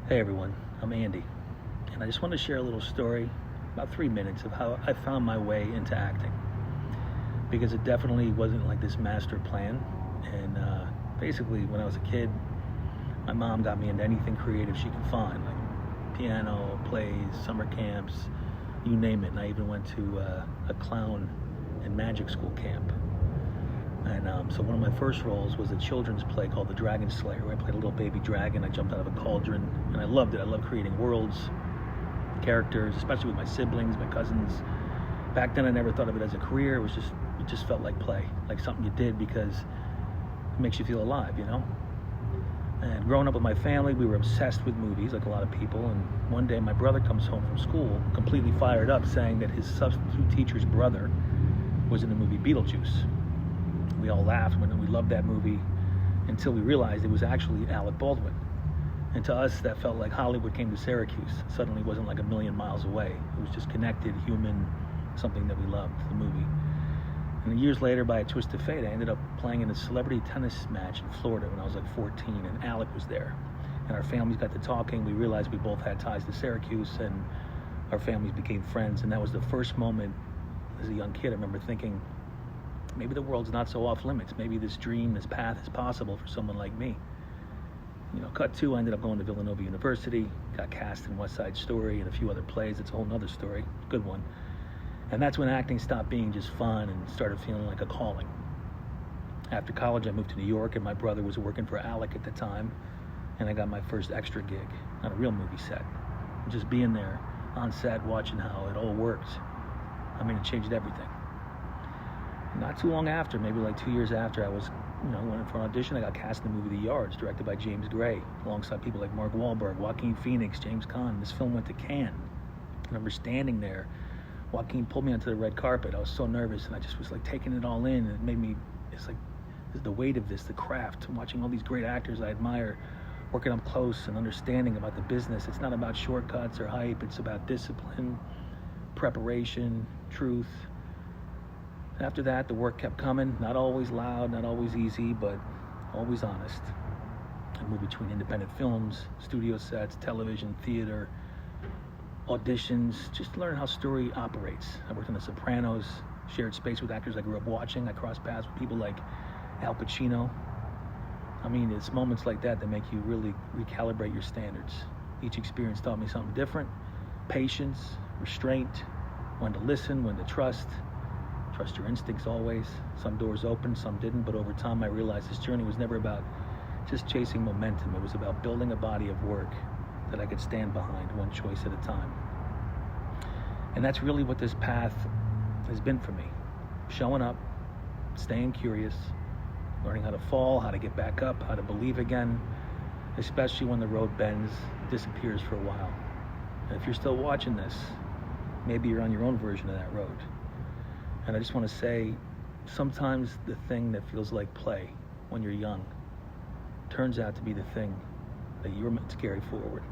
Hey everyone, I'm Andy, and I just want to share a little story, about 3 minutes, of how I found my way into acting. Because it definitely wasn't like this master plan. And basically, when I was a kid, my mom got me into anything creative she could find, like piano, plays, summer camps, you name it. And I even went to a clown and magic school camp. And so one of my first roles was a children's play called The Dragon Slayer, where I played a little baby dragon. I jumped out of a cauldron, and I loved it. I loved creating worlds, characters, especially with my siblings, my cousins. Back then, I never thought of it as a career. It just felt like play, like something you did because it makes you feel alive, you know? And growing up with my family, we were obsessed with movies, like a lot of people. And one day, my brother comes home from school, completely fired up, saying that his substitute teacher's brother was in the movie Beetlejuice. We all laughed when we loved that movie until we realized it was actually Alec Baldwin. And to us, that felt like Hollywood came to Syracuse. Suddenly it wasn't like a million miles away. It was just connected, human, something that we loved, the movie. And years later, by a twist of fate, I ended up playing in a celebrity tennis match in Florida when I was like 14, and Alec was there. And our families got to talking. We realized we both had ties to Syracuse, and our families became friends. And that was the first moment as a young kid I remember thinking, maybe the world's not so off limits. Maybe this dream, this path is possible for someone like me. You know, cut to, I ended up going to Villanova University, got cast in West Side Story and a few other plays. It's a whole nother story, good one. And that's when acting stopped being just fun and started feeling like a calling. After college, I moved to New York, and my brother was working for Alec at the time, and I got my first extra gig on a real movie set. Just being there on set, watching how it all worked, I mean, it changed everything. Not too long after, maybe like 2 years after, I was, went for an audition. I got cast in the movie The Yards, directed by James Gray, alongside people like Mark Wahlberg, Joaquin Phoenix, James Caan. This film went to Cannes. I remember standing there. Joaquin pulled me onto the red carpet. I was so nervous, and I just was like taking it all in. And it made me, it's like the weight of this, the craft, watching all these great actors I admire, working up close and understanding about the business. It's not about shortcuts or hype. It's about discipline, preparation, truth. After that, the work kept coming, not always loud, not always easy, but always honest. I moved between independent films, studio sets, television, theater, auditions, just to learn how story operates. I worked on The Sopranos, shared space with actors I grew up watching. I crossed paths with people like Al Pacino. I mean, it's moments like that that make you really recalibrate your standards. Each experience taught me something different: patience, restraint, when to listen, when to trust your instincts always. Some doors opened, some didn't, but over time I realized this journey was never about just chasing momentum. It was about building a body of work that I could stand behind, one choice at a time. And that's really what this path has been for me. Showing up, staying curious, learning how to fall, how to get back up, how to believe again, especially when the road bends, disappears for a while. And if you're still watching this, maybe you're on your own version of that road. And I just want to say, sometimes the thing that feels like play when you're young turns out to be the thing that you're meant to carry forward.